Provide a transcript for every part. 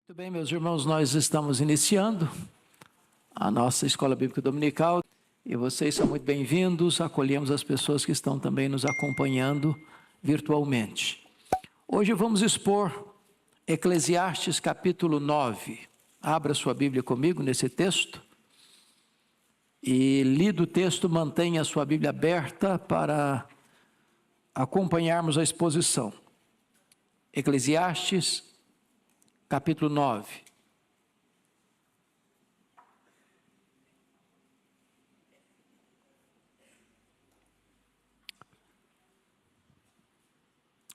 Muito bem, meus irmãos, nós estamos iniciando a nossa Escola Bíblica Dominical e vocês são muito bem-vindos. Acolhemos as pessoas que estão também nos acompanhando virtualmente. Hoje vamos expor Eclesiastes capítulo 9. Abra sua Bíblia comigo nesse texto e, lido o texto, mantenha a sua Bíblia aberta para acompanharmos a exposição. Eclesiastes capítulo 9.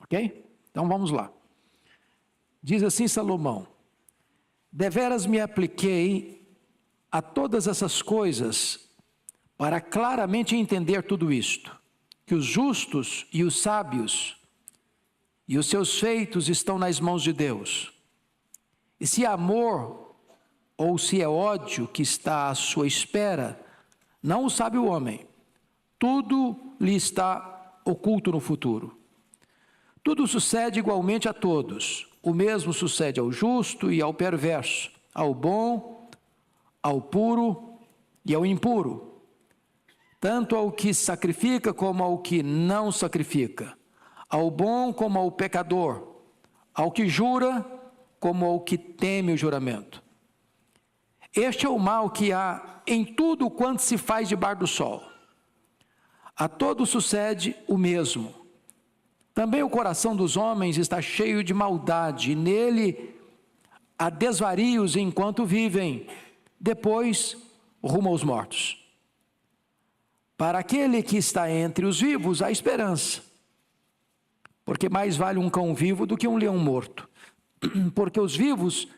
Ok? Então vamos lá. Diz assim Salomão: deveras me apliquei a todas essas coisas para claramente entender tudo isto, que os justos e os sábios e os seus feitos estão nas mãos de Deus. E se é amor ou se é ódio que está à sua espera, não o sabe o homem. Tudo lhe está oculto no futuro. Tudo sucede igualmente a todos. O mesmo sucede ao justo e ao perverso, ao bom, ao puro e ao impuro, tanto ao que sacrifica como ao que não sacrifica, ao bom como ao pecador, ao que jura como ao que teme o juramento. Este é o mal que há em tudo quanto se faz debaixo do sol. A todos sucede o mesmo. Também o coração dos homens está cheio de maldade, e nele há desvarios enquanto vivem, depois rumo aos mortos. Para aquele que está entre os vivos há esperança, porque mais vale um cão vivo do que um leão morto. Porque os vivos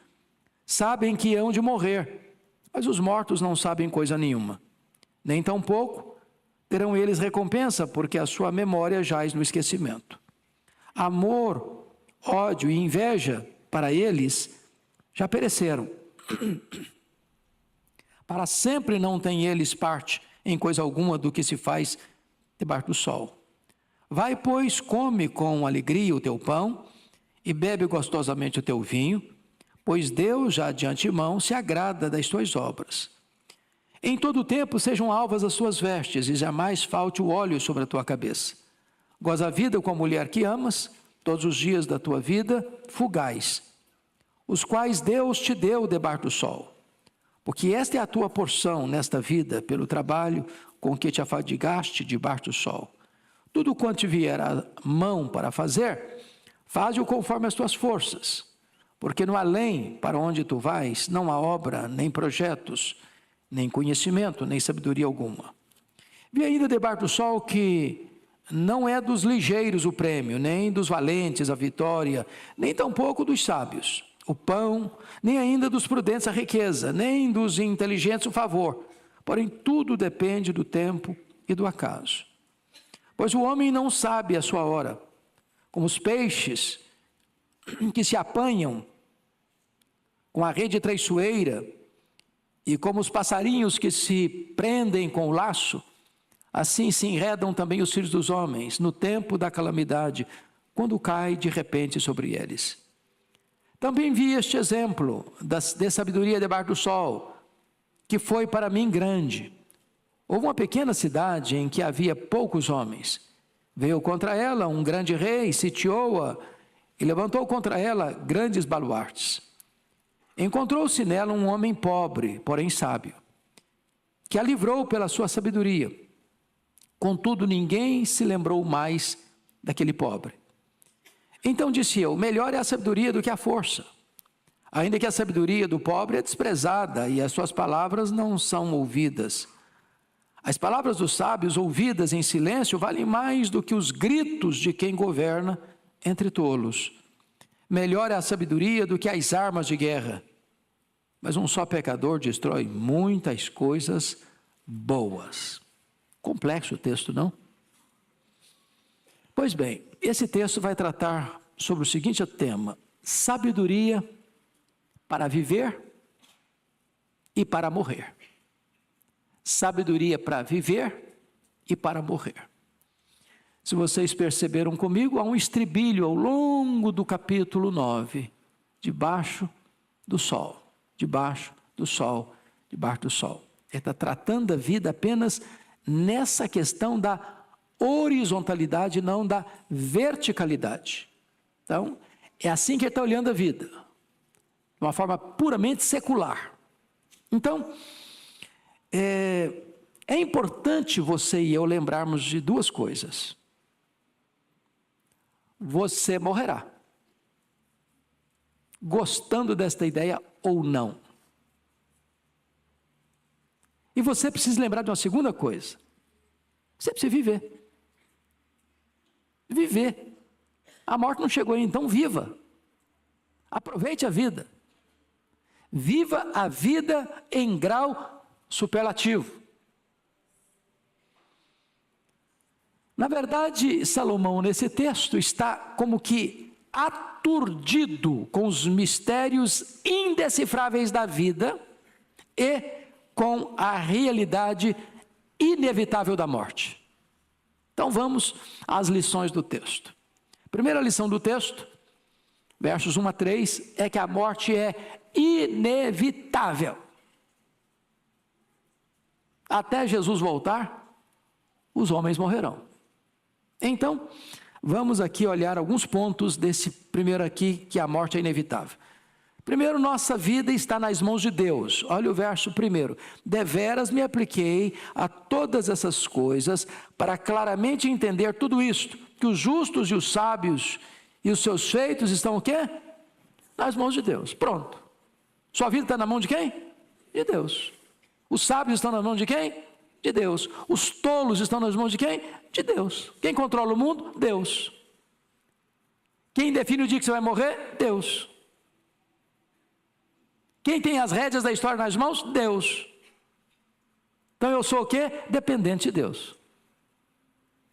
sabem que hão de morrer, mas os mortos não sabem coisa nenhuma. Nem tampouco terão eles recompensa, porque a sua memória jaz no esquecimento. Amor, ódio e inveja para eles já pereceram. Para sempre não têm eles parte em coisa alguma do que se faz debaixo do sol. Vai, pois, come com alegria o teu pão e bebe gostosamente o teu vinho, pois Deus já de antemão se agrada das tuas obras. Em todo o tempo sejam alvas as suas vestes, e jamais falte o óleo sobre a tua cabeça. Goza a vida com a mulher que amas, todos os dias da tua vida fugais, os quais Deus te deu debaixo do sol. Porque esta é a tua porção nesta vida, pelo trabalho com que te afadigaste debaixo do sol. Tudo quanto te vier à mão para fazer, faze-o conforme as tuas forças, porque no além para onde tu vais, não há obra, nem projetos, nem conhecimento, nem sabedoria alguma. Vi ainda debaixo do sol que não é dos ligeiros o prêmio, nem dos valentes a vitória, nem tampouco dos sábios o pão, nem ainda dos prudentes a riqueza, nem dos inteligentes o favor. Porém, tudo depende do tempo e do acaso. Pois o homem não sabe a sua hora, como os peixes que se apanham com a rede traiçoeira, e como os passarinhos que se prendem com o laço, assim se enredam também os filhos dos homens, no tempo da calamidade, quando cai de repente sobre eles. Também vi este exemplo de sabedoria debaixo do sol, que foi para mim grande. Houve uma pequena cidade em que havia poucos homens. Veio contra ela um grande rei, sitiou-a e levantou contra ela grandes baluartes. Encontrou-se nela um homem pobre, porém sábio, que a livrou pela sua sabedoria. Contudo, ninguém se lembrou mais daquele pobre. Então disse eu: melhor é a sabedoria do que a força, ainda que a sabedoria do pobre é desprezada e as suas palavras não são ouvidas. As palavras dos sábios ouvidas em silêncio valem mais do que os gritos de quem governa entre tolos. Melhor é a sabedoria do que as armas de guerra, mas um só pecador destrói muitas coisas boas. Complexo o texto, não? Pois bem, esse texto vai tratar sobre o seguinte tema: sabedoria para viver e para morrer. Sabedoria para viver e para morrer. Se vocês perceberam comigo, há um estribilho ao longo do capítulo 9, debaixo do sol, debaixo do sol, debaixo do sol. Ele está tratando a vida apenas nessa questão da horizontalidade, não da verticalidade. Então, é assim que ele está olhando a vida, de uma forma puramente secular. Então, é importante você e eu lembrarmos de duas coisas. Você morrerá, gostando desta ideia ou não. E você precisa lembrar de uma segunda coisa. Você precisa viver. Viver. A morte não chegou aí, então viva. Aproveite a vida. Viva a vida em grau superlativo. Na verdade, Salomão, nesse texto, está como que aturdido com os mistérios indecifráveis da vida e com a realidade inevitável da morte. Então vamos às lições do texto. Primeira lição do texto, versos 1 a 3, é que a morte é inevitável. Até Jesus voltar, os homens morrerão. Então, vamos aqui olhar alguns pontos desse primeiro aqui, que a morte é inevitável. Primeiro, nossa vida está nas mãos de Deus. Olha o verso primeiro. Deveras me apliquei a todas essas coisas para claramente entender tudo isto, que os justos e os sábios e os seus feitos estão o quê? Nas mãos de Deus. Pronto. Sua vida está na mão de quem? De Deus. Os sábios estão nas mãos de quem? De Deus. Os tolos estão nas mãos de quem? De Deus. Quem controla o mundo? Deus. Quem define o dia que você vai morrer? Deus. Quem tem as rédeas da história nas mãos? Deus. Então eu sou o quê? Dependente de Deus.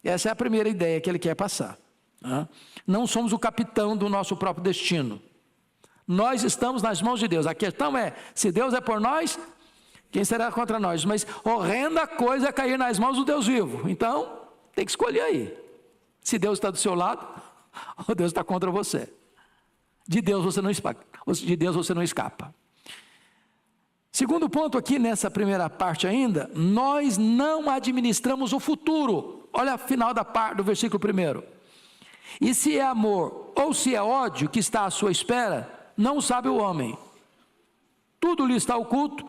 Essa é a primeira ideia que ele quer passar. Não somos o capitão do nosso próprio destino. Nós estamos nas mãos de Deus. A questão é, se Deus é por nós, quem será contra nós? Mas horrenda coisa é cair nas mãos do Deus vivo. Então, tem que escolher aí. Se Deus está do seu lado, ou Deus está contra você. De Deus você não escapa. De Deus você não escapa. Segundo ponto aqui nessa primeira parte ainda, nós não administramos o futuro. Olha a final do versículo 1. E se é amor ou se é ódio que está à sua espera, não sabe o homem. Tudo lhe está oculto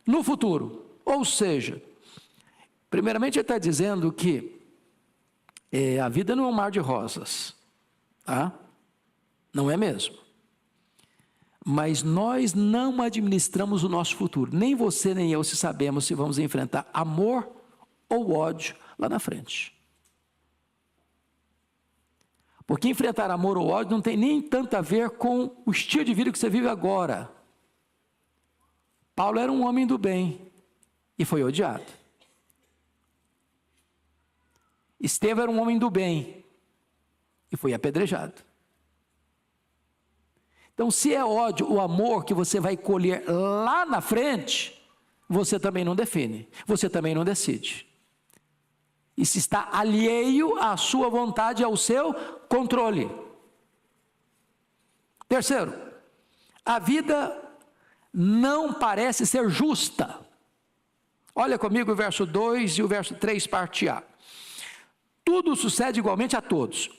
no futuro. Ou seja, primeiramente ele está dizendo que a vida não é um mar de rosas. Tá? Não é mesmo. Mas nós não administramos o nosso futuro. Nem você nem eu se sabemos se vamos enfrentar amor ou ódio lá na frente. Porque enfrentar amor ou ódio não tem nem tanto a ver com o estilo de vida que você vive agora. Paulo era um homem do bem e foi odiado. Estevão era um homem do bem e foi apedrejado. Então, se é ódio, o amor que você vai colher lá na frente, você também não define, você também não decide. E se está alheio à sua vontade, ao seu controle. Terceiro, a vida não parece ser justa. Olha comigo o verso 2 e o verso 3, parte A. Tudo sucede igualmente a todos.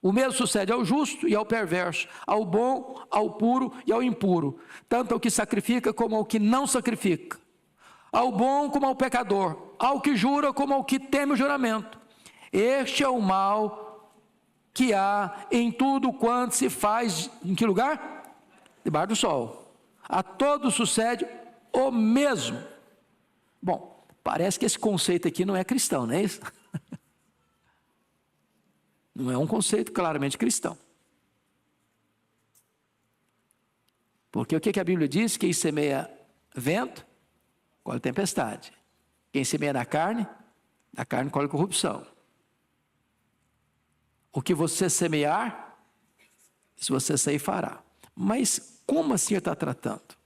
O mesmo sucede ao justo e ao perverso, ao bom, ao puro e ao impuro, tanto ao que sacrifica como ao que não sacrifica, ao bom como ao pecador, ao que jura como ao que teme o juramento. Este é o mal que há em tudo quanto se faz, em que lugar? Debaixo do sol. A todos sucede o mesmo. Bom, parece que esse conceito aqui não é cristão, não é isso? Não é um conceito claramente cristão. Porque o que a Bíblia diz? Quem semeia vento, colhe tempestade. Quem semeia na carne colhe corrupção. O que você semear, se você ceifará. Mas como assim ele está tratando?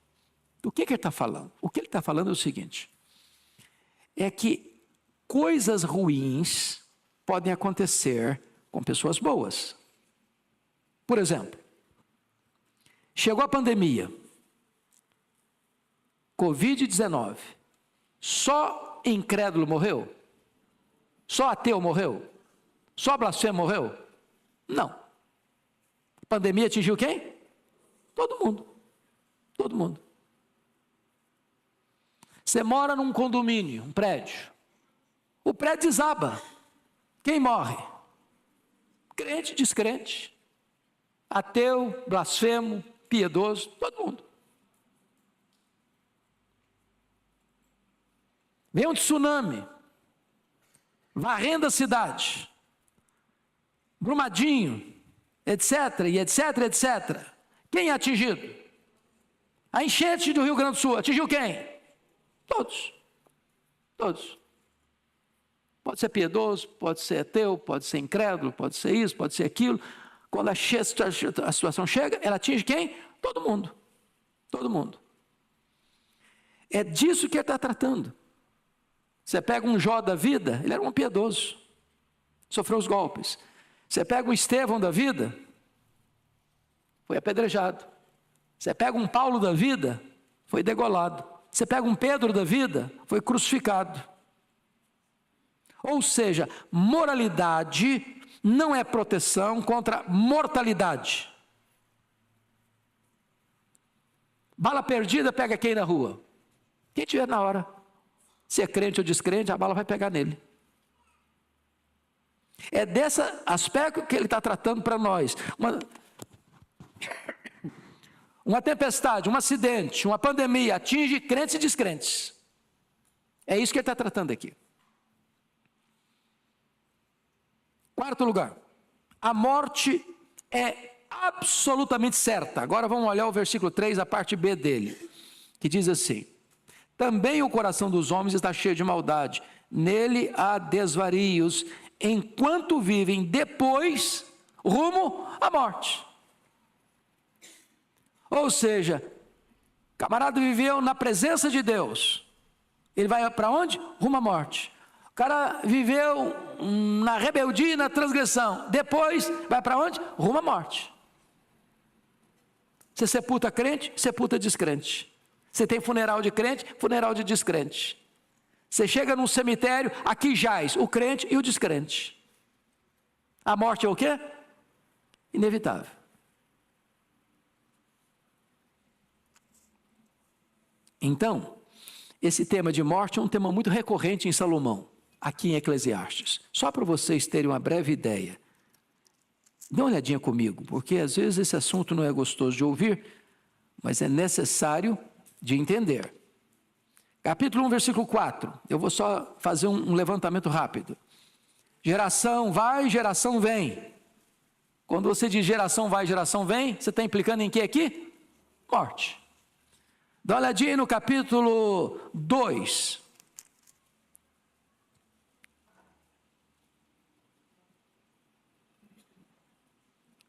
Do que ele está falando? O que ele está falando é o seguinte: é que coisas ruins podem acontecer com pessoas boas. Por exemplo, Chegou a pandemia, Covid-19, só incrédulo morreu? Só ateu morreu? Só blasfemo morreu? Não. A pandemia atingiu quem? Todo mundo. Todo mundo. Você mora num condomínio, um prédio. O prédio desaba. Quem morre? Crente, descrente. Ateu, blasfemo, piedoso, todo mundo. Vem um tsunami, varrendo a cidade, Brumadinho, etc, e etc, etc. Quem é atingido? A enchente do Rio Grande do Sul, atingiu quem? Todos. Todos. Pode ser piedoso, pode ser ateu, pode ser incrédulo, pode ser isso, pode ser aquilo. Quando a situação chega, ela atinge quem? Todo mundo. Todo mundo. É disso que ele está tratando. Você pega um Jó da vida, ele era um piedoso, sofreu os golpes. Você pega um Estevão da vida, foi apedrejado. Você pega um Paulo da vida, foi degolado. Você pega um Pedro da vida, foi crucificado. Ou seja, moralidade não é proteção contra mortalidade. Bala perdida pega quem na rua? Quem tiver na hora. Se é crente ou descrente, a bala vai pegar nele. É desse aspecto que ele está tratando para nós. Uma tempestade, um acidente, uma pandemia atinge crentes e descrentes. É isso que ele está tratando aqui. Quarto lugar, a morte é absolutamente certa. Agora vamos olhar o versículo 3, a parte B dele, que diz assim: também o coração dos homens está cheio de maldade, nele há desvarios, enquanto vivem depois, rumo à morte. Ou seja, o camarada viveu na presença de Deus, ele vai para onde? Rumo à morte. O cara viveu na rebeldia e na transgressão, depois vai para onde? Rumo à morte. Você sepulta crente, sepulta descrente. Você tem funeral de crente, funeral de descrente. Você chega num cemitério, aqui jaz o crente e o descrente. A morte é o quê? Inevitável. Então, esse tema de morte é um tema muito recorrente em Salomão, aqui em Eclesiastes. Só para vocês terem uma breve ideia. Dê uma olhadinha comigo, porque às vezes esse assunto não é gostoso de ouvir, mas é necessário de entender. Capítulo 1, versículo 4. Eu vou só fazer um levantamento rápido. Geração vai, geração vem. Quando você diz geração vai, geração vem, você está implicando em que aqui? Morte. Dá uma olhadinha aí no capítulo 2.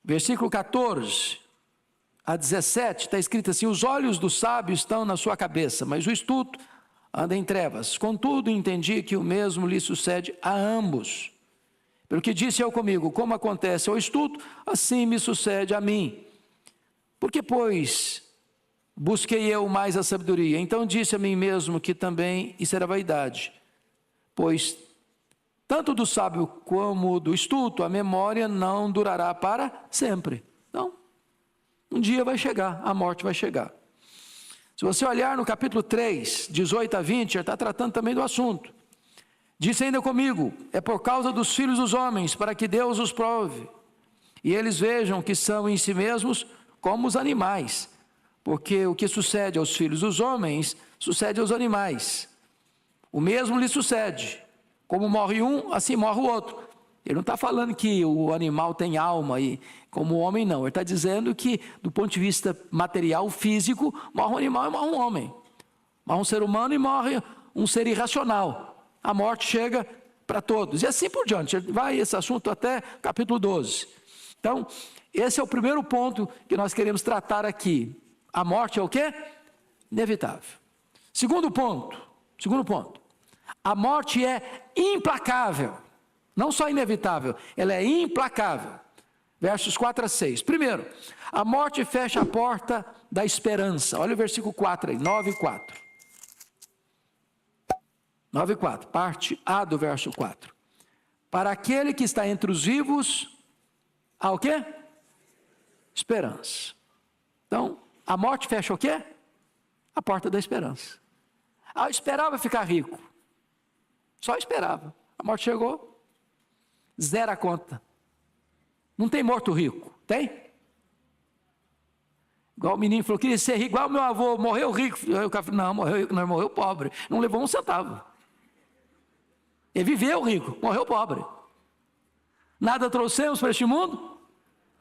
Versículo 14 a 17, está escrito assim: os olhos do sábio estão na sua cabeça, mas o estulto anda em trevas. Contudo, entendi que o mesmo lhe sucede a ambos. Pelo que disse eu comigo, como acontece ao estulto, assim me sucede a mim. Porque, pois, busquei eu mais a sabedoria. Então disse a mim mesmo que também isso era vaidade. Pois, tanto do sábio como do estulto, a memória não durará para sempre. Então, um dia vai chegar, a morte vai chegar. Se você olhar no capítulo 3, 18 a 20, ele está tratando também do assunto. Disse ainda comigo, é por causa dos filhos dos homens, para que Deus os prove, e eles vejam que são em si mesmos como os animais, porque o que sucede aos filhos dos homens, sucede aos animais. O mesmo lhe sucede, como morre um, assim morre o outro. Ele não está falando que o animal tem alma, e como o homem não. Ele está dizendo que, do ponto de vista material, físico, morre um animal e morre um homem. Morre um ser humano e morre um ser irracional. A morte chega para todos. E assim por diante. Vai esse assunto até capítulo 12. Então, esse é o primeiro ponto que nós queremos tratar aqui. A morte é o quê? Inevitável. Segundo ponto. A morte é implacável. Não só inevitável, ela é implacável. Versos 4 a 6. Primeiro, a morte fecha a porta da esperança. Olha o versículo 4 aí, 9 e 4. 9 e 4, parte A do verso 4. Para aquele que está entre os vivos, há o quê? Esperança. Então, a morte fecha o quê? A porta da esperança. Eu esperava ficar rico. Só esperava. A morte chegou, zera a conta. Não tem morto rico, tem? Igual o menino falou, queria ser rico, igual meu avô, morreu rico. Não, morreu rico, não, morreu pobre. Não levou um centavo. Ele viveu rico, morreu pobre. Nada trouxemos para este mundo,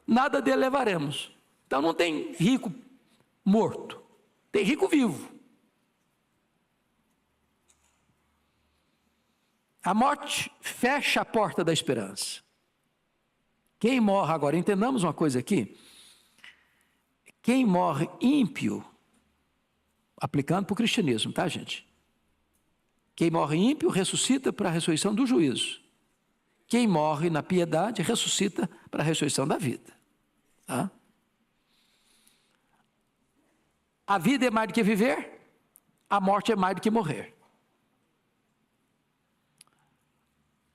nada dele levaremos. Então não tem rico morto, tem rico vivo. A morte fecha a porta da esperança. Quem morre agora, entendamos uma coisa aqui, quem morre ímpio, aplicando para o cristianismo, tá, gente? Quem morre ímpio ressuscita para a ressurreição do juízo. Quem morre na piedade ressuscita para a ressurreição da vida. Tá? A vida é mais do que viver, a morte é mais do que morrer.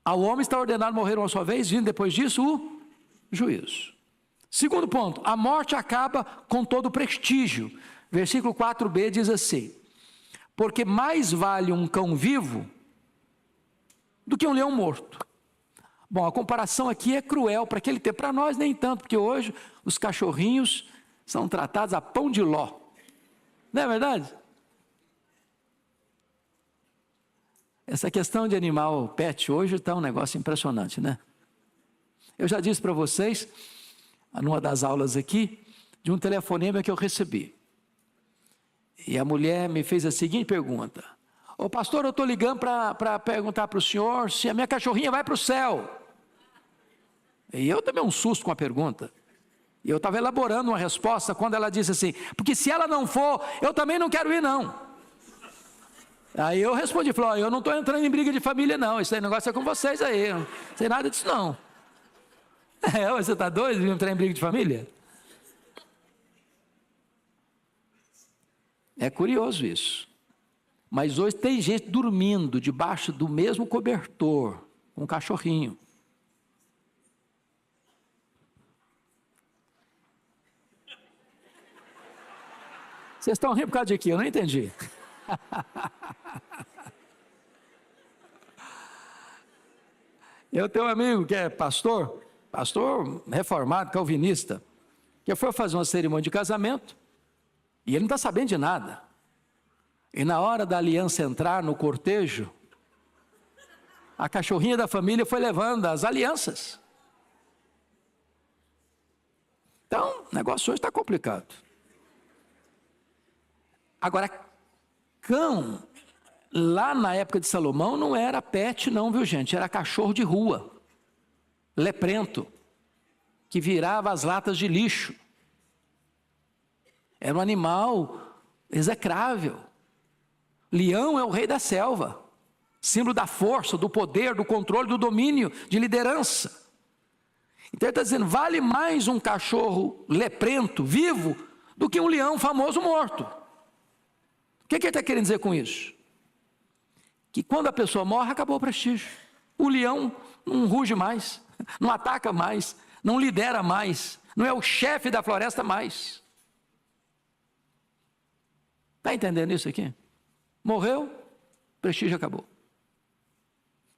Ao homem está ordenado morrer uma só vez, vindo depois disso o juízo. Segundo ponto, a morte acaba com todo o prestígio. Versículo 4b diz assim: porque mais vale um cão vivo do que um leão morto. Bom, a comparação aqui é cruel para aquele tempo, para nós nem tanto, porque hoje os cachorrinhos são tratados a pão de ló. Não é verdade? Essa questão de animal pet hoje está um negócio impressionante, né? Eu já disse para vocês, numa das aulas aqui, de um telefonema que eu recebi. E a mulher me fez a seguinte pergunta: ô pastor, eu estou ligando para perguntar para o senhor se a minha cachorrinha vai para o céu. E eu tomei um susto com a pergunta. E eu estava elaborando uma resposta quando ela disse assim: porque se ela não for, eu também não quero ir não. Aí eu respondi, falei, eu não estou entrando em briga de família não, esse negócio é com vocês aí, não sei nada disso não. Você está doido de entrar em briga de família? É curioso isso. Mas hoje tem gente dormindo debaixo do mesmo cobertor, com um cachorrinho. Vocês estão rindo por causa de quê? Eu não entendi. Eu tenho um amigo que é pastor reformado, calvinista, que foi fazer uma cerimônia de casamento, e ele não está sabendo de nada. E na hora da aliança entrar no cortejo, a cachorrinha da família foi levando as alianças. Então, o negócio hoje está complicado. Agora, cão, lá na época de Salomão, não era pet não, viu gente? Era cachorro de rua, leprento, que virava as latas de lixo. Era um animal execrável. Leão é o rei da selva, símbolo da força, do poder, do controle, do domínio, de liderança. Então ele está dizendo, vale mais um cachorro leprento, vivo, do que um leão famoso morto. O que ele está querendo dizer com isso? Que quando a pessoa morre, acabou o prestígio. O leão não ruge mais, não ataca mais, não lidera mais, não é o chefe da floresta mais. Está entendendo isso aqui? Morreu, prestígio acabou.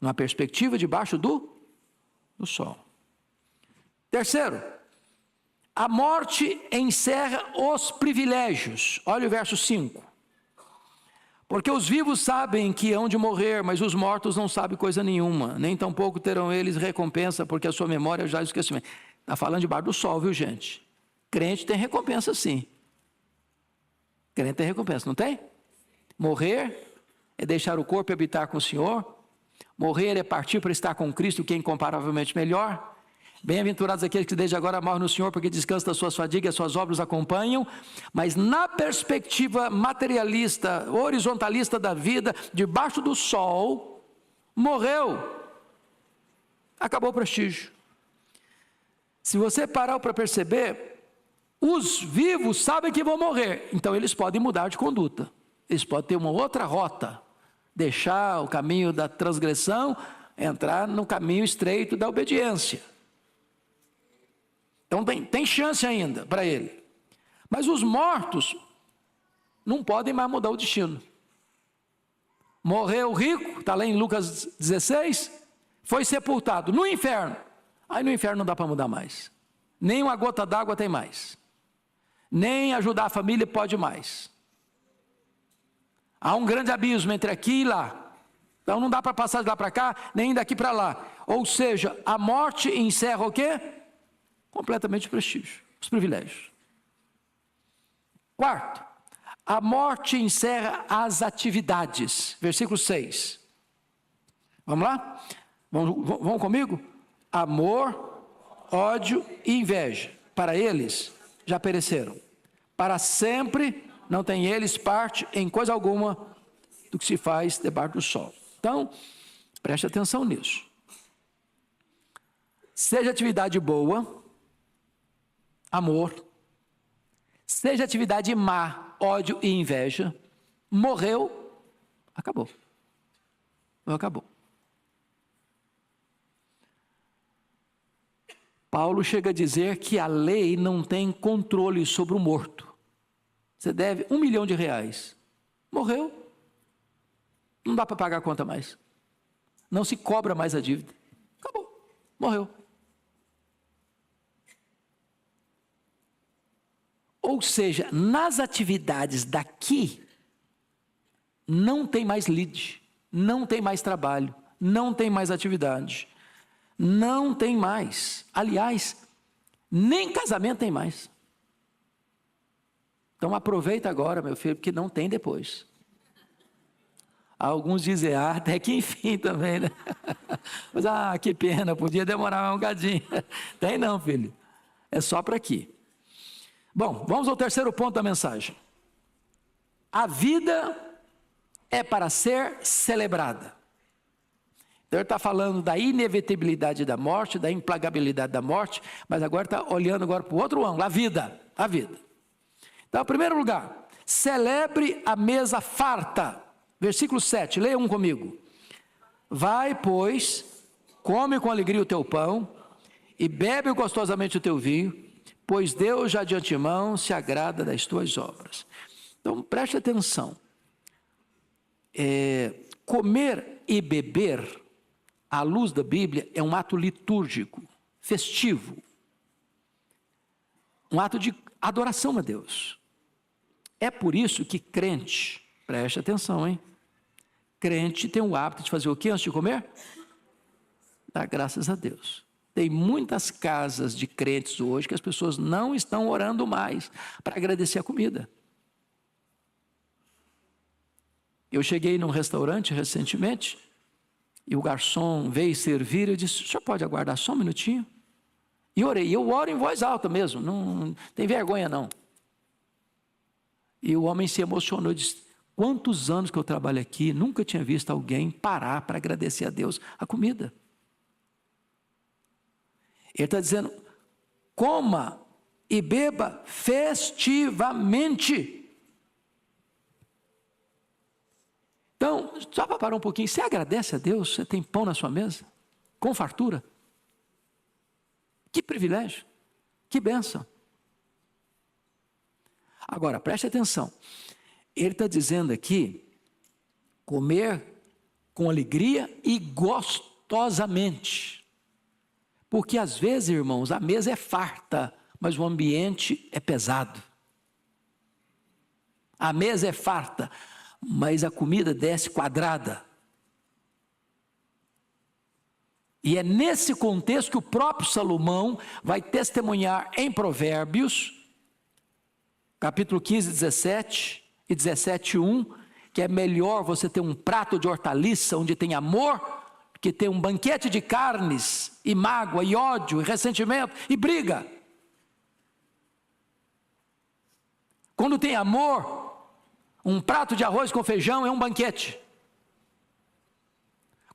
Numa perspectiva debaixo do sol. Terceiro, a morte encerra os privilégios. Olha o verso 5. Porque os vivos sabem que hão de morrer, mas os mortos não sabem coisa nenhuma, nem tampouco terão eles recompensa, porque a sua memória já esqueceu. Está falando debaixo do sol, viu gente? Crente tem recompensa sim. Crente tem recompensa, não tem? Morrer é deixar o corpo e habitar com o Senhor. Morrer é partir para estar com Cristo, que é incomparavelmente melhor. Bem-aventurados aqueles que desde agora morrem no Senhor, porque descansam das suas fadigas e as suas obras acompanham. Mas na perspectiva materialista, horizontalista da vida, debaixo do sol, morreu. Acabou o prestígio. Se você parar para perceber, os vivos sabem que vão morrer, então eles podem mudar de conduta, eles podem ter uma outra rota, deixar o caminho da transgressão, entrar no caminho estreito da obediência. Então tem chance ainda para ele. Mas os mortos não podem mais mudar o destino. Morreu o rico, está lá em Lucas 16, foi sepultado no inferno. Aí no inferno não dá para mudar mais. Nem uma gota d'água tem mais. Nem ajudar a família pode mais. Há um grande abismo entre aqui e lá. Então não dá para passar de lá para cá, nem daqui para lá. Ou seja, a morte encerra o quê? Completamente o prestígio, os privilégios. Quarto, a morte encerra as atividades. Versículo 6. Vamos lá? Vamos comigo? Amor, ódio e inveja, para eles já pereceram. Para sempre não tem eles parte em coisa alguma do que se faz debaixo do sol. Então, preste atenção nisso. Seja atividade boa, amor, seja atividade má, ódio e inveja, morreu, acabou. Acabou. Paulo chega a dizer que a lei não tem controle sobre o morto. Você deve R$1 milhão, morreu, não dá para pagar a conta mais, não se cobra mais a dívida, acabou, morreu. Ou seja, nas atividades daqui, não tem mais lide, não tem mais trabalho, não tem mais atividade, não tem mais. Aliás, nem casamento tem mais. Então aproveita agora, meu filho, porque não tem depois. Alguns dizem, até que enfim também, né? Mas, que pena, podia demorar um bocadinho. Tem não, filho, é só para aqui. Bom, vamos ao terceiro ponto da mensagem. A vida é para ser celebrada. Então ele está falando da inevitabilidade da morte, da implacabilidade da morte, mas agora está olhando agora para o outro ângulo, a vida. Então, em primeiro lugar, celebre a mesa farta. Versículo 7, leia um comigo. Vai, pois, come com alegria o teu pão e bebe gostosamente o teu vinho, pois Deus já de antemão se agrada das tuas obras. Então, preste atenção. Comer e beber, à luz da Bíblia, é um ato litúrgico, festivo. Um ato de adoração a Deus. É por isso que crente, preste atenção, hein? Crente tem o hábito de fazer o que antes de comer? Dar graças a Deus. Tem muitas casas de crentes hoje que as pessoas não estão orando mais para agradecer a comida. Eu cheguei num restaurante recentemente e o garçom veio servir e eu disse, o senhor pode aguardar só um minutinho? E orei, eu oro em voz alta mesmo, não tem vergonha não. E o homem se emocionou e disse, quantos anos que eu trabalho aqui, nunca tinha visto alguém parar para agradecer a Deus a comida. Ele está dizendo, coma e beba festivamente. Então, só para parar um pouquinho, você agradece a Deus, você tem pão na sua mesa, com fartura. Que privilégio, que bênção. Agora, preste atenção, ele está dizendo aqui, comer com alegria e gostosamente. Porque às vezes, irmãos, a mesa é farta, mas o ambiente é pesado. A mesa é farta, mas a comida desce quadrada. E é nesse contexto que o próprio Salomão vai testemunhar em Provérbios, capítulo 15, 17 e 17:1, que é melhor você ter um prato de hortaliça onde tem amor, que tem um banquete de carnes, e mágoa, e ódio, e ressentimento, e briga. Quando tem amor, um prato de arroz com feijão é um banquete.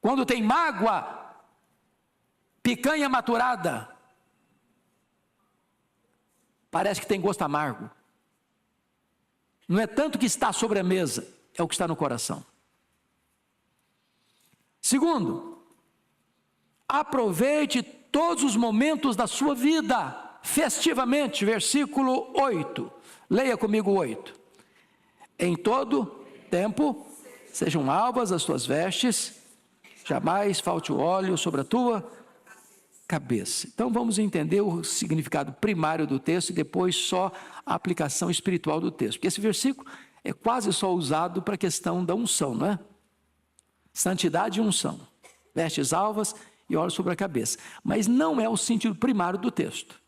Quando tem mágoa, picanha maturada, parece que tem gosto amargo. Não é tanto que está sobre a mesa, é o que está no coração. Segundo, aproveite todos os momentos da sua vida, festivamente, versículo 8. Leia comigo 8. Em todo tempo, sejam alvas as tuas vestes, jamais falte o óleo sobre a tua cabeça. Então vamos entender o significado primário do texto e depois só a aplicação espiritual do texto. Porque esse versículo é quase só usado para a questão da unção, não é? Santidade e unção. Vestes alvas e óleo sobre a cabeça. Mas não é o sentido primário do texto.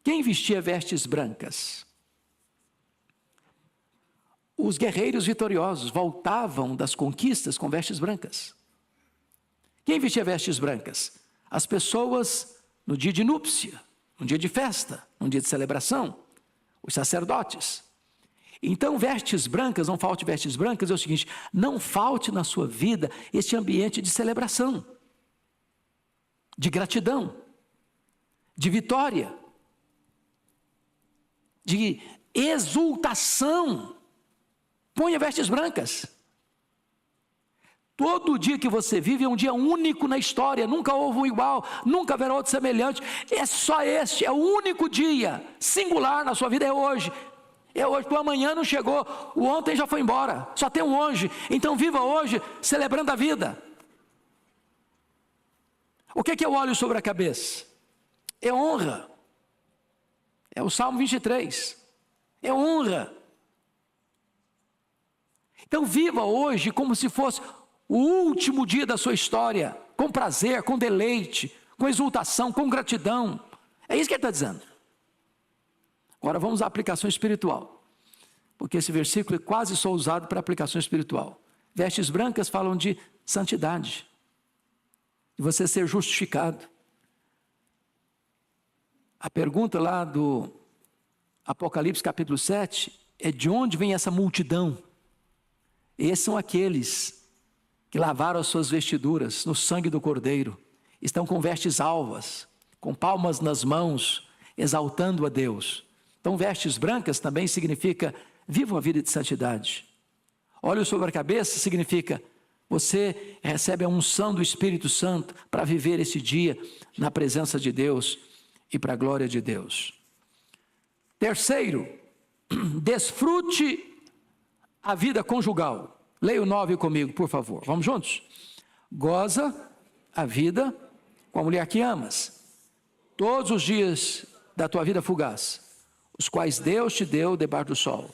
Quem vestia vestes brancas? Os guerreiros vitoriosos voltavam das conquistas com vestes brancas. Quem vestia vestes brancas? As pessoas no dia de núpcia, no dia de festa, no dia de celebração, os sacerdotes. Então, vestes brancas, não falte vestes brancas, é o seguinte: não falte na sua vida este ambiente de celebração, de gratidão, de vitória, de exultação. Ponha vestes brancas. Todo dia que você vive é um dia único na história, nunca houve um igual, nunca haverá outro semelhante. É só este, é o único dia singular na sua vida, é hoje. É hoje, porque o amanhã não chegou, o ontem já foi embora, só tem um hoje. Então viva hoje, celebrando a vida. O que é o óleo sobre a cabeça? É honra. É o Salmo 23. É honra. Então viva hoje como se fosse o último dia da sua história, com prazer, com deleite, com exultação, com gratidão. É isso que ele está dizendo. Agora vamos à aplicação espiritual, porque esse versículo é quase só usado para aplicação espiritual. Vestes brancas falam de santidade, de você ser justificado. A pergunta lá do Apocalipse capítulo 7 é: de onde vem essa multidão? Esses são aqueles que lavaram as suas vestiduras no sangue do Cordeiro, estão com vestes alvas, com palmas nas mãos, exaltando a Deus. Então, vestes brancas também significa viva uma vida de santidade. Óleo sobre a cabeça significa você recebe a unção do Espírito Santo para viver esse dia na presença de Deus e para a glória de Deus. Terceiro, desfrute a vida conjugal. Leia o 9 comigo, por favor. Vamos juntos? Goza a vida com a mulher que amas, todos os dias da tua vida fugaz, os quais Deus te deu debaixo do sol,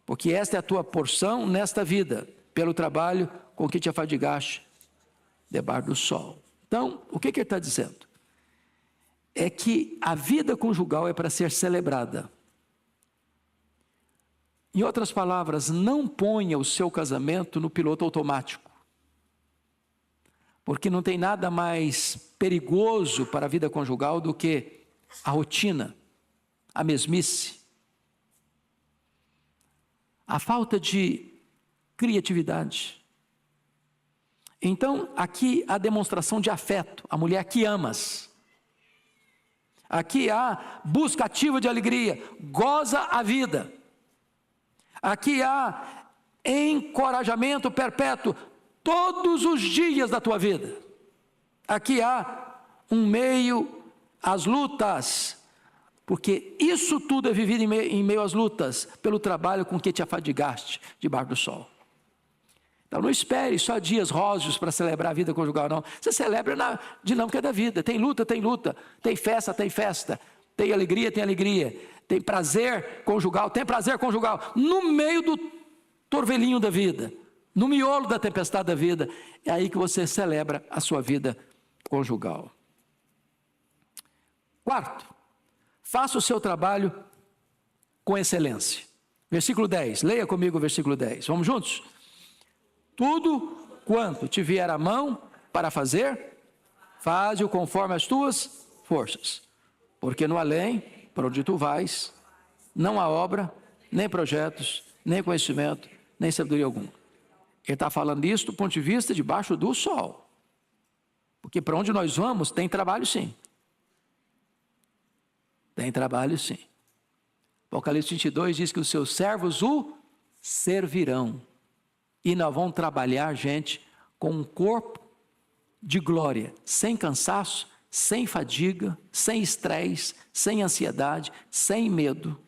porque esta é a tua porção nesta vida, pelo trabalho com que te afadigaste debaixo do sol. Então, o que ele está dizendo? É que a vida conjugal é para ser celebrada. Em outras palavras, não ponha o seu casamento no piloto automático, porque não tem nada mais perigoso para a vida conjugal do que a rotina, a mesmice, a falta de criatividade. Então, aqui há demonstração de afeto, a mulher que amas. Aqui há busca ativa de alegria, goza a vida. Aqui há encorajamento perpétuo, todos os dias da tua vida. Aqui há um meio às lutas, porque isso tudo é vivido em meio às lutas, pelo trabalho com que te afadigaste debaixo do sol. Então não espere só dias róseos para celebrar a vida conjugal, não. Você celebra na dinâmica da vida, tem luta, tem festa, tem alegria, tem prazer conjugal, no meio do torvelinho da vida, no miolo da tempestade da vida, é aí que você celebra a sua vida conjugal. Quarto, faça o seu trabalho com excelência. Versículo 10, leia comigo o versículo 10, vamos juntos? Tudo quanto te vier a mão para fazer, faze-o conforme as tuas forças, porque no além, para onde tu vais, não há obra, nem projetos, nem conhecimento, nem sabedoria alguma. Ele está falando isso do ponto de vista debaixo do sol, porque para onde nós vamos tem trabalho sim. Tem trabalho sim. Apocalipse 22 diz que os seus servos o servirão. E nós vamos trabalhar, gente, com um corpo de glória, sem cansaço, sem fadiga, sem estresse, sem ansiedade, sem medo.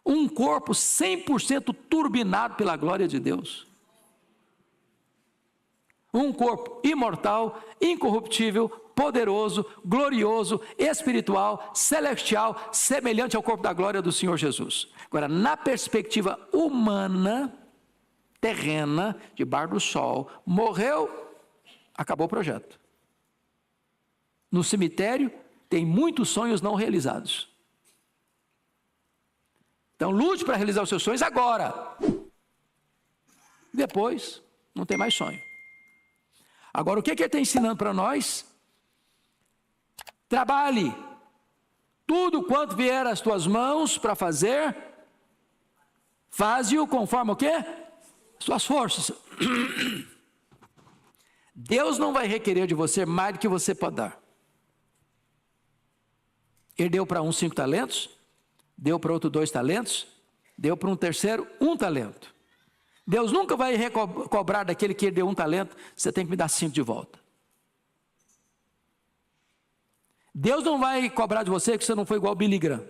Um corpo 100% turbinado pela glória de Deus. Um corpo imortal, incorruptível, poderoso, glorioso, espiritual, celestial, semelhante ao corpo da glória do Senhor Jesus. Agora, na perspectiva humana, terrena, debaixo do sol, morreu, acabou o projeto. No cemitério, tem muitos sonhos não realizados. Então, lute para realizar os seus sonhos agora. Depois, não tem mais sonho. Agora, o que ele está ensinando para nós? Trabalhe tudo quanto vier às tuas mãos para fazer, faze-o conforme o quê? Suas forças. Deus não vai requerer de você mais do que você pode dar. Ele deu para um 5 talentos, deu para outro 2 talentos, deu para um terceiro 1 talento. Deus nunca vai cobrar daquele que deu 1 talento, você tem que me dar 5 de volta. Deus não vai cobrar de você que você não foi igual Billy Graham.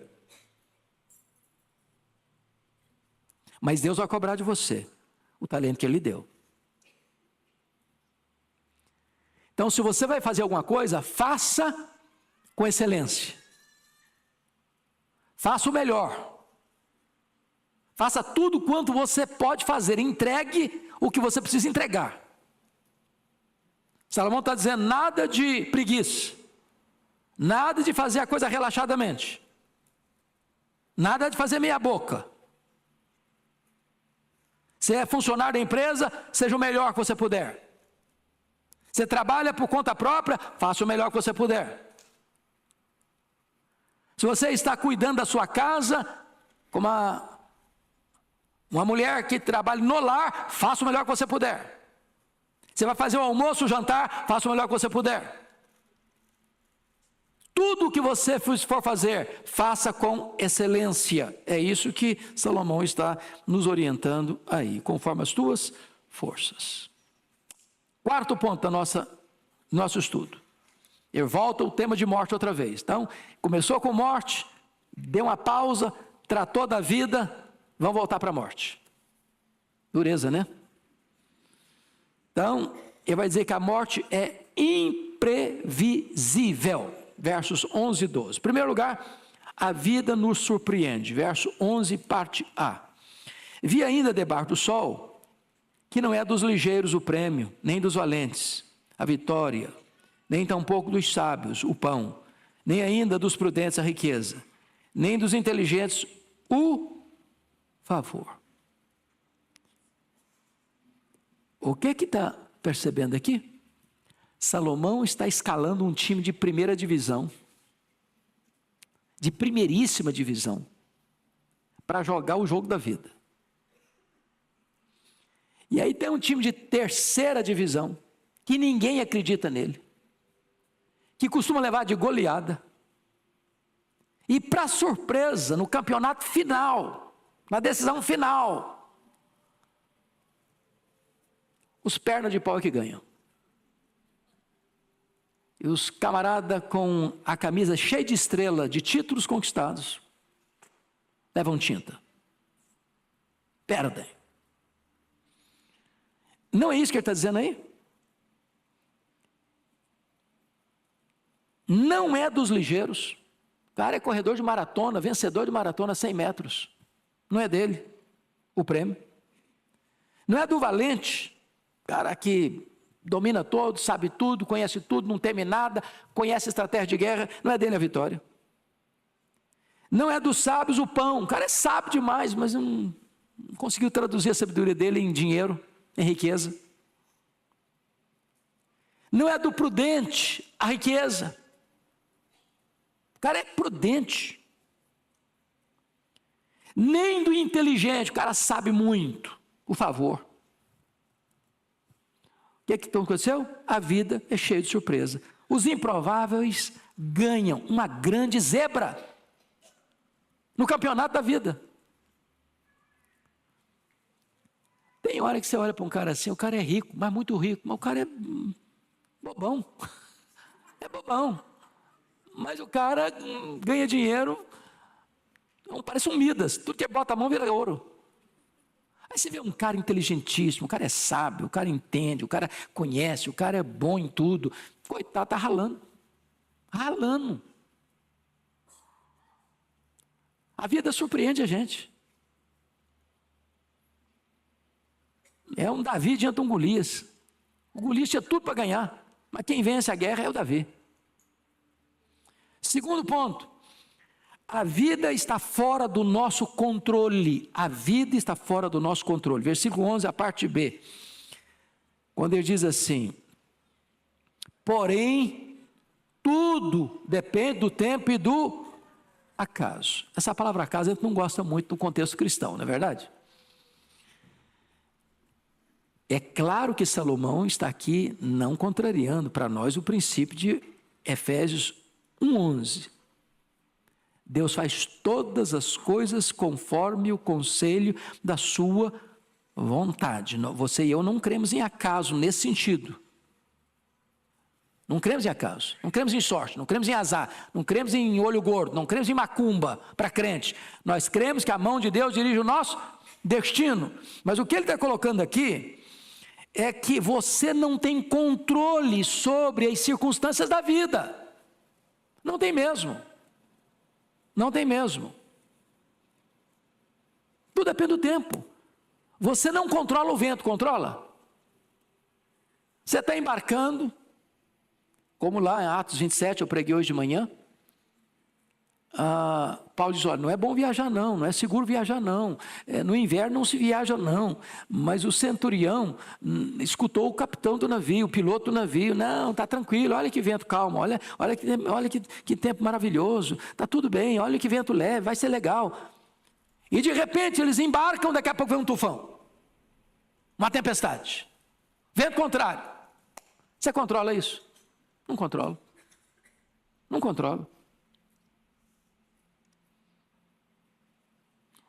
Mas Deus vai cobrar de você o talento que Ele deu. Então, se você vai fazer alguma coisa, faça com excelência. Faça o melhor. Faça tudo quanto você pode fazer. Entregue o que você precisa entregar. Salomão está dizendo nada de preguiça. Nada de fazer a coisa relaxadamente. Nada de fazer meia boca. Você é funcionário da empresa, seja o melhor que você puder. Você trabalha por conta própria, faça o melhor que você puder. Se você está cuidando da sua casa, como uma mulher que trabalha no lar, faça o melhor que você puder. Você vai fazer o almoço, o jantar, faça o melhor que você puder. Tudo o que você for fazer, faça com excelência. É isso que Salomão está nos orientando aí, conforme as tuas forças. Quarto ponto da nosso estudo. Ele volta ao tema de morte outra vez. Então, começou com morte, deu uma pausa, tratou da vida, vamos voltar para a morte. Dureza, né? Então, ele vai dizer que a morte é imprevisível. Versos 11 e 12. Em primeiro lugar, a vida nos surpreende. Verso 11, parte A. Vi ainda debaixo do sol, que não é dos ligeiros o prêmio, nem dos valentes a vitória, nem tampouco dos sábios o pão, nem ainda dos prudentes a riqueza, nem dos inteligentes o favor. O que está percebendo aqui? Salomão está escalando um time de primeira divisão, de primeiríssima divisão, para jogar o jogo da vida. E aí tem um time de terceira divisão, que ninguém acredita nele, que costuma levar de goleada. E para surpresa, no campeonato final, na decisão final, os pernas de pau é que ganham. E os camaradas com a camisa cheia de estrela, de títulos conquistados, levam tinta. Perdem. Não é isso que ele está dizendo aí? Não é dos ligeiros. O cara é corredor de maratona, vencedor de maratona 100 metros. Não é dele o prêmio. Não é do valente, cara que domina todo, sabe tudo, conhece tudo, não teme nada, conhece estratégia de guerra, não é dele a vitória. Não é dos sábios o pão, o cara é sábio demais, mas não conseguiu traduzir a sabedoria dele em dinheiro, em riqueza. Não é do prudente a riqueza, o cara é prudente. Nem do inteligente, o cara sabe muito, por favor. O que aconteceu? A vida é cheia de surpresa. Os improváveis ganham uma grande zebra no campeonato da vida. Tem hora que você olha para um cara assim, o cara é rico, mas muito rico, mas o cara é bobão. É bobão. Mas o cara ganha dinheiro, parece um Midas, tudo que bota a mão vira ouro. Aí você vê um cara inteligentíssimo, o cara é sábio, o cara entende, o cara conhece, o cara é bom em tudo. Coitado, está ralando. Ralando. A vida surpreende a gente. É um Davi diante de um Golias. O Golias tinha tudo para ganhar, mas quem vence a guerra é o Davi. Segundo ponto, a vida está fora do nosso controle. A vida está fora do nosso controle. Versículo 11, a parte B. Quando ele diz assim: porém, tudo depende do tempo e do acaso. Essa palavra acaso a gente não gosta muito no contexto cristão, não é verdade? É claro que Salomão está aqui não contrariando para nós o princípio de Efésios 1:11. Deus faz todas as coisas conforme o conselho da sua vontade. Você e eu não cremos em acaso nesse sentido. Não cremos em acaso, não cremos em sorte, não cremos em azar, não cremos em olho gordo, não cremos em macumba para crente. Nós cremos que a mão de Deus dirige o nosso destino. Mas o que ele está colocando aqui é que você não tem controle sobre as circunstâncias da vida. Não tem mesmo. Não tem mesmo. Tudo depende do tempo. Você não controla o vento, controla? Você está embarcando, como lá em Atos 27, eu preguei hoje de manhã. Paulo diz: olha, não é bom viajar não, não é seguro viajar não, no inverno não se viaja não. Mas o centurião escutou o capitão do navio, o piloto do navio: não, está tranquilo, olha que vento calmo, olha que tempo maravilhoso, está tudo bem, olha que vento leve, vai ser legal. E de repente eles embarcam, daqui a pouco vem um tufão, uma tempestade, vento contrário. Você controla isso? Não controlo. Não controlo.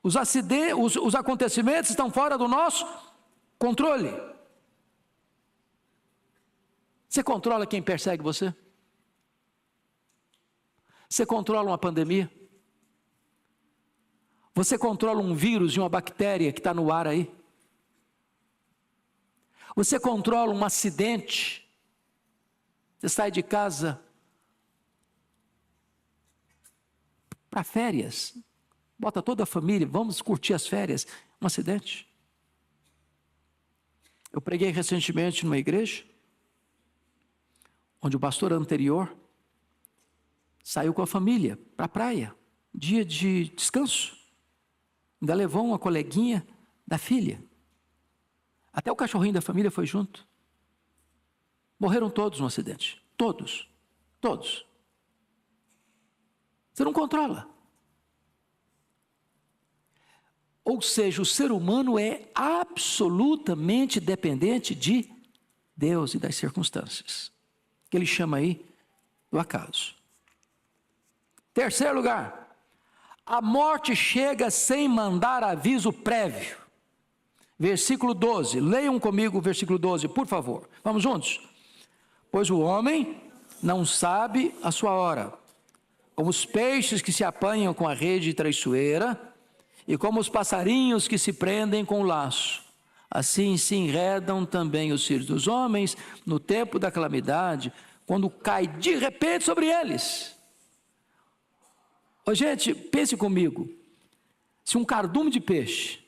Os acontecimentos estão fora do nosso controle. Você controla quem persegue você? Você controla uma pandemia? Você controla um vírus e uma bactéria que está no ar aí? Você controla um acidente? Você sai de casa para férias, bota toda a família, vamos curtir as férias, um acidente. Eu preguei recentemente numa igreja, onde o pastor anterior saiu com a família para a praia, dia de descanso, ainda levou uma coleguinha da filha, até o cachorrinho da família foi junto. Morreram todos no acidente, todos. Você não controla. Ou seja, o ser humano é absolutamente dependente de Deus e das circunstâncias, que ele chama aí do acaso. Terceiro lugar, a morte chega sem mandar aviso prévio. Versículo 12, leiam comigo o versículo 12, por favor. Vamos juntos? Pois o homem não sabe a sua hora, como os peixes que se apanham com a rede traiçoeira, e como os passarinhos que se prendem com o laço, assim se enredam também os filhos dos homens no tempo da calamidade, quando cai de repente sobre eles. Ô, gente, pense comigo, se um cardume de peixe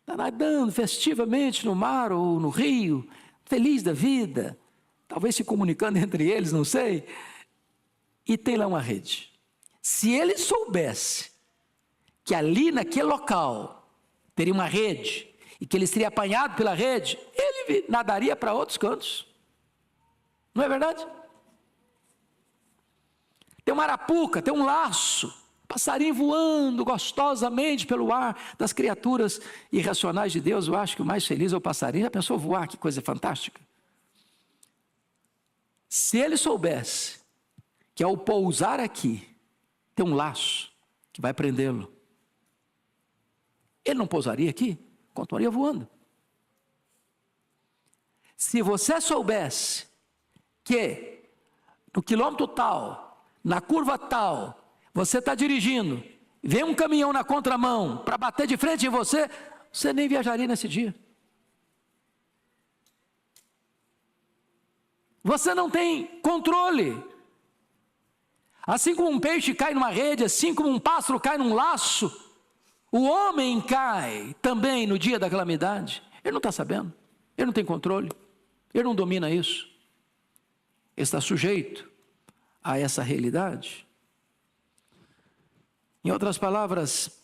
está nadando festivamente no mar ou no rio, feliz da vida, talvez se comunicando entre eles, não sei, e tem lá uma rede. Se ele soubesse que ali naquele local teria uma rede, e que ele seria apanhado pela rede, ele nadaria para outros cantos. Não é verdade? Tem uma arapuca, tem um laço, passarinho voando gostosamente pelo ar das criaturas irracionais de Deus. Eu acho que o mais feliz é o passarinho. Já pensou voar? Que coisa fantástica. Se ele soubesse que ao pousar aqui, tem um laço que vai prendê-lo. Ele não pousaria aqui, continuaria voando. Se você soubesse que no quilômetro tal, na curva tal, você está dirigindo, vem um caminhão na contramão para bater de frente em você, você nem viajaria nesse dia. Você não tem controle. Assim como um peixe cai numa rede, assim como um pássaro cai num laço, o homem cai também no dia da calamidade. Ele não está sabendo, ele não tem controle, ele não domina isso. Ele está sujeito a essa realidade. Em outras palavras,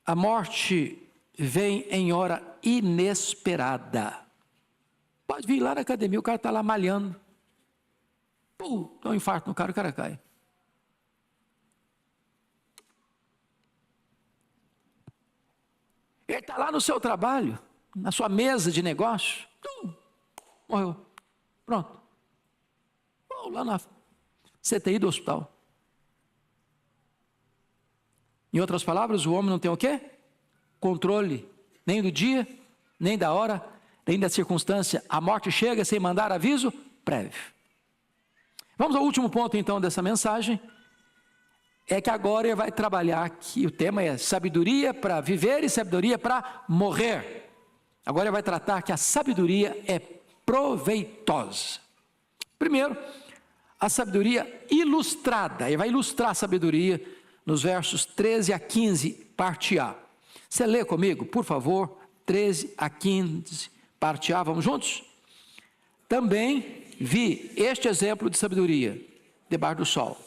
a morte vem em hora inesperada. Pode vir lá na academia, o cara está lá malhando. Pum, dá um infarto no cara, o cara cai. Ele está lá no seu trabalho, na sua mesa de negócio. Morreu. Pronto. Lá na CTI do hospital. Em outras palavras, o homem não tem o quê? Controle, nem do dia, nem da hora, nem da circunstância. A morte chega sem mandar aviso prévio. Vamos ao último ponto então dessa mensagem. É que agora ele vai trabalhar aqui, o tema é sabedoria para viver e sabedoria para morrer. Agora ele vai tratar que a sabedoria é proveitosa. Primeiro, a sabedoria ilustrada. Ele vai ilustrar a sabedoria nos versos 13 a 15, parte A. Você lê comigo, por favor, 13 a 15, parte A, vamos juntos? Também vi este exemplo de sabedoria debaixo do sol,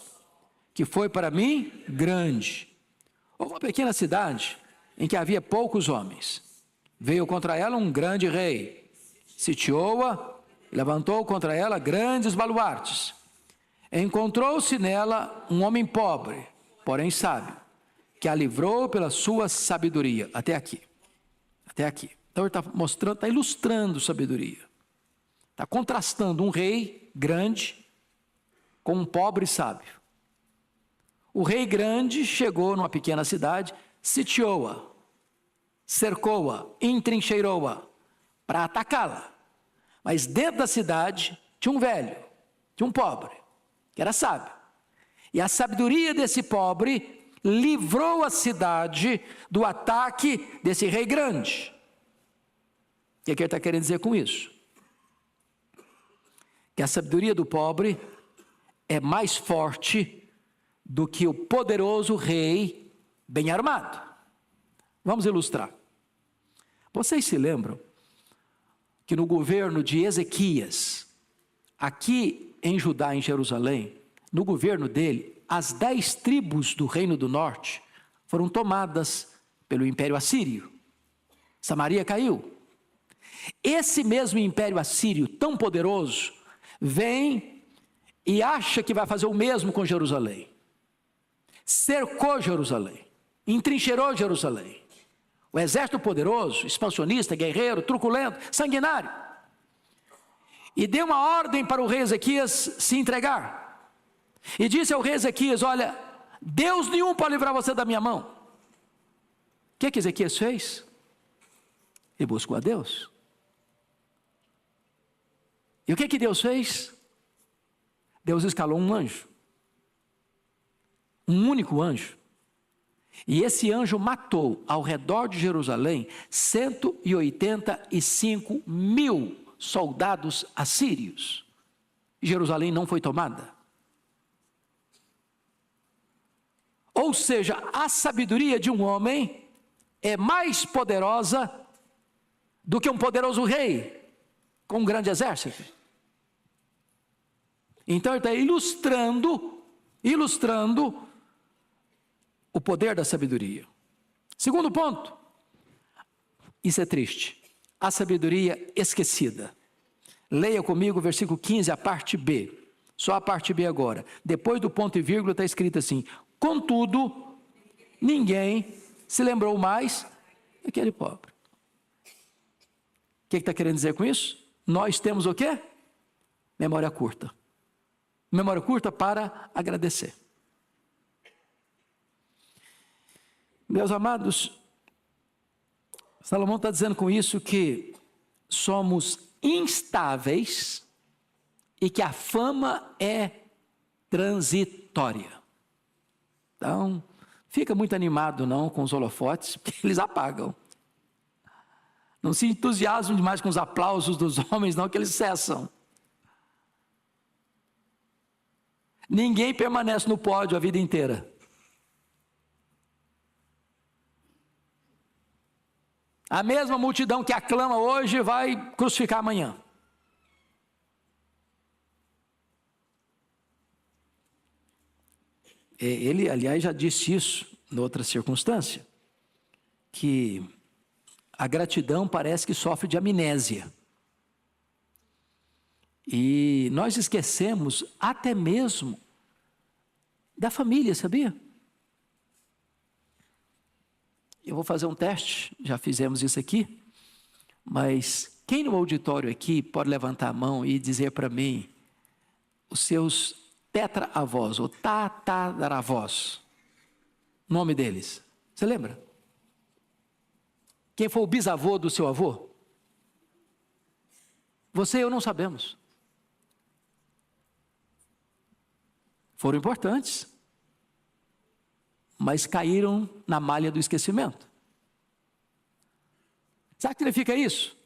que foi para mim grande. Houve uma pequena cidade em que havia poucos homens. Veio contra ela um grande rei, sitiou-a e levantou contra ela grandes baluartes. Encontrou-se nela um homem pobre, porém sábio, que a livrou pela sua sabedoria. Até aqui. Até aqui. Então ele está mostrando, está ilustrando sabedoria. Está contrastando um rei grande com um pobre sábio. O rei grande chegou numa pequena cidade, sitiou-a, cercou-a, entrincheirou-a para atacá-la. Mas dentro da cidade tinha um velho, tinha um pobre, que era sábio. E a sabedoria desse pobre livrou a cidade do ataque desse rei grande. O que ele está querendo dizer com isso? Que a sabedoria do pobre é mais forte do que o poderoso rei bem armado. Vamos ilustrar. Vocês se lembram que no governo de Ezequias, aqui em Judá, em Jerusalém, no governo dele, as 10 tribos do reino do norte foram tomadas pelo império assírio. Samaria caiu. Esse mesmo império assírio, tão poderoso, vem e acha que vai fazer o mesmo com Jerusalém. Cercou Jerusalém, entrincheirou Jerusalém. O exército poderoso, expansionista, guerreiro, truculento, sanguinário. E deu uma ordem para o rei Ezequias se entregar. E disse ao rei Ezequias: olha, Deus nenhum pode livrar você da minha mão. O que Ezequias fez? Ele buscou a Deus. E o que Deus fez? Deus escalou um anjo. Um único anjo. E esse anjo matou ao redor de Jerusalém 185 mil soldados assírios. Jerusalém não foi tomada. Ou seja, a sabedoria de um homem é mais poderosa do que um poderoso rei com um grande exército. Então ele está ilustrando o poder da sabedoria. Segundo ponto, isso é triste, a sabedoria esquecida. Leia comigo o versículo 15, a parte B, só a parte B agora. Depois do ponto e vírgula está escrito assim: contudo, ninguém se lembrou mais daquele pobre. O que está querendo dizer com isso? Nós temos o quê? Memória curta. memória curta para agradecer. Meus amados, Salomão está dizendo com isso que somos instáveis e que a fama é transitória. Então, fica muito animado não com os holofotes, porque eles apagam. Não se entusiasmem demais com os aplausos dos homens, não, que eles cessam. Ninguém permanece no pódio a vida inteira. A mesma multidão que aclama hoje vai crucificar amanhã. Ele, aliás, já disse isso em outra circunstância, que a gratidão parece que sofre de amnésia. E nós esquecemos até mesmo da família, sabia? Eu vou fazer um teste, já fizemos isso aqui, mas quem no auditório aqui pode levantar a mão e dizer para mim os seus tetra-avós ou tataravós, nome deles? Você lembra? Quem foi o bisavô do seu avô? Você e eu não sabemos. Foram importantes, mas caíram na malha do esquecimento. Sabe o que significa isso?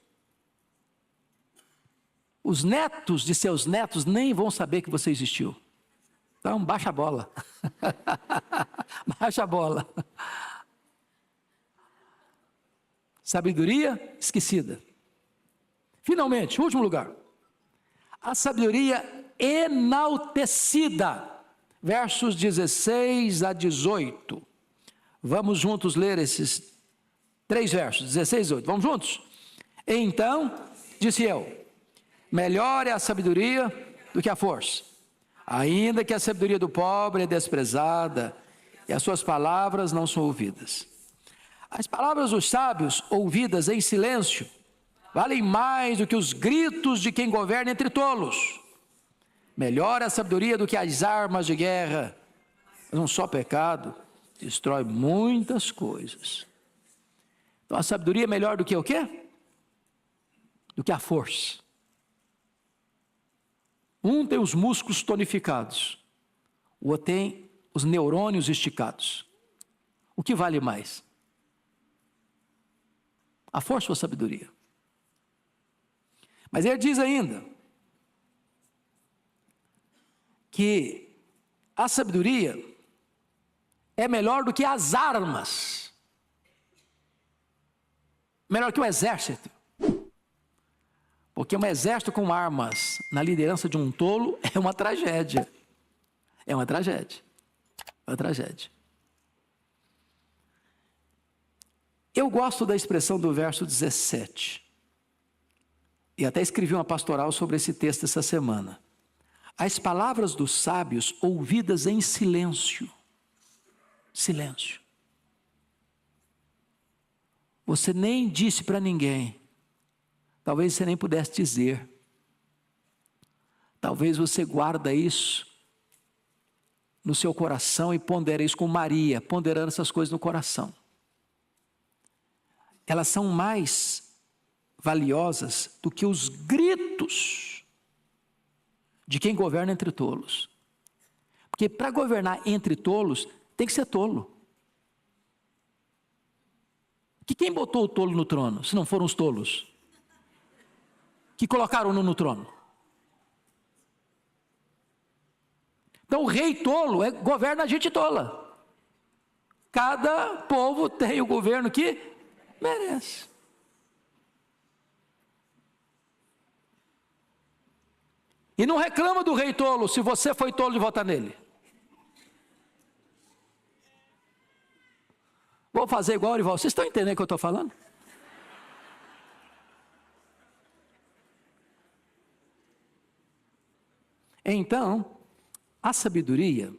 Os netos de seus netos nem vão saber que você existiu. Então, baixa a bola. Baixa a bola. Sabedoria esquecida. Finalmente, último lugar. A sabedoria enaltecida. Versos 16 a 18. Vamos juntos ler esses 3 versos, 16 e 18. Vamos juntos? Então, disse eu, melhor é a sabedoria do que a força. Ainda que a sabedoria do pobre é desprezada e as suas palavras não são ouvidas. As palavras dos sábios, ouvidas em silêncio, valem mais do que os gritos de quem governa entre tolos. Melhor a sabedoria do que as armas de guerra. Mas um só pecado destrói muitas coisas. Então a sabedoria é melhor do que o quê? Do que a força. Um tem os músculos tonificados, o outro tem os neurônios esticados. O que vale mais? A força ou a sabedoria? Mas ele diz ainda que a sabedoria é melhor do que as armas, melhor que o exército, porque um exército com armas na liderança de um tolo é uma tragédia, é uma tragédia, é uma tragédia. Eu gosto da expressão do verso 17, e até escrevi uma pastoral sobre esse texto essa semana. As palavras dos sábios ouvidas em silêncio. Silêncio. Você nem disse para ninguém. Talvez você nem pudesse dizer. Talvez você guarda isso no seu coração e pondera isso com Maria, ponderando essas coisas no coração. Elas são mais valiosas do que os gritos de quem governa entre tolos. Porque para governar entre tolos, tem que ser tolo. Que quem botou o tolo no trono, se não foram os tolos? Que colocaram-no no trono. Então o rei tolo governa a gente tola. Cada povo tem o governo que merece. E não reclama do rei tolo se você foi tolo de votar nele. Vou fazer igual, Orival. Vocês estão entendendo o que eu estou falando? Então, a sabedoria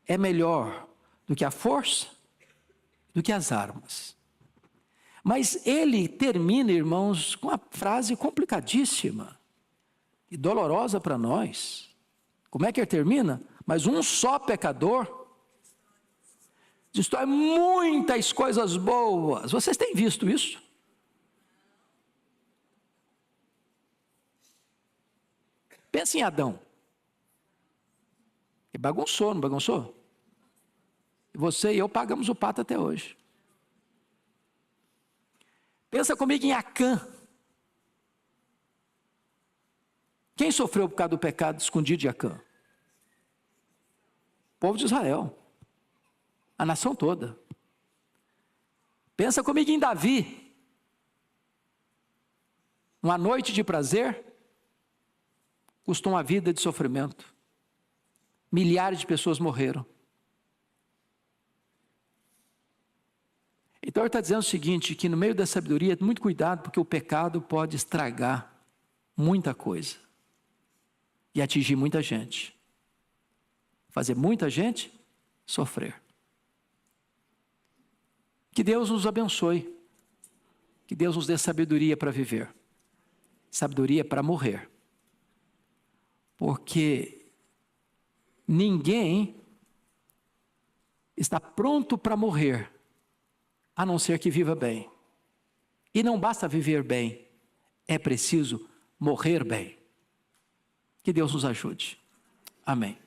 é melhor do que a força, do que as armas. Mas ele termina, irmãos, com uma frase complicadíssima e dolorosa para nós. Como é que ele termina? Mas um só pecador destrói muitas coisas boas. Vocês têm visto isso? Pensa em Adão. Ele bagunçou, não bagunçou? Você e eu pagamos o pato até hoje. Pensa comigo em Acã. Quem sofreu por causa do pecado escondido de Acã? O povo de Israel. A nação toda. Pensa comigo em Davi. Uma noite de prazer custou uma vida de sofrimento. Milhares de pessoas morreram. Então ele está dizendo o seguinte, que no meio da sabedoria, muito cuidado, porque o pecado pode estragar muita coisa. E atingir muita gente. Fazer muita gente sofrer. Que Deus nos abençoe. Que Deus nos dê sabedoria para viver. Sabedoria para morrer. Porque ninguém está pronto para morrer, a não ser que viva bem. E não basta viver bem, é preciso morrer bem. Que Deus nos ajude. Amém.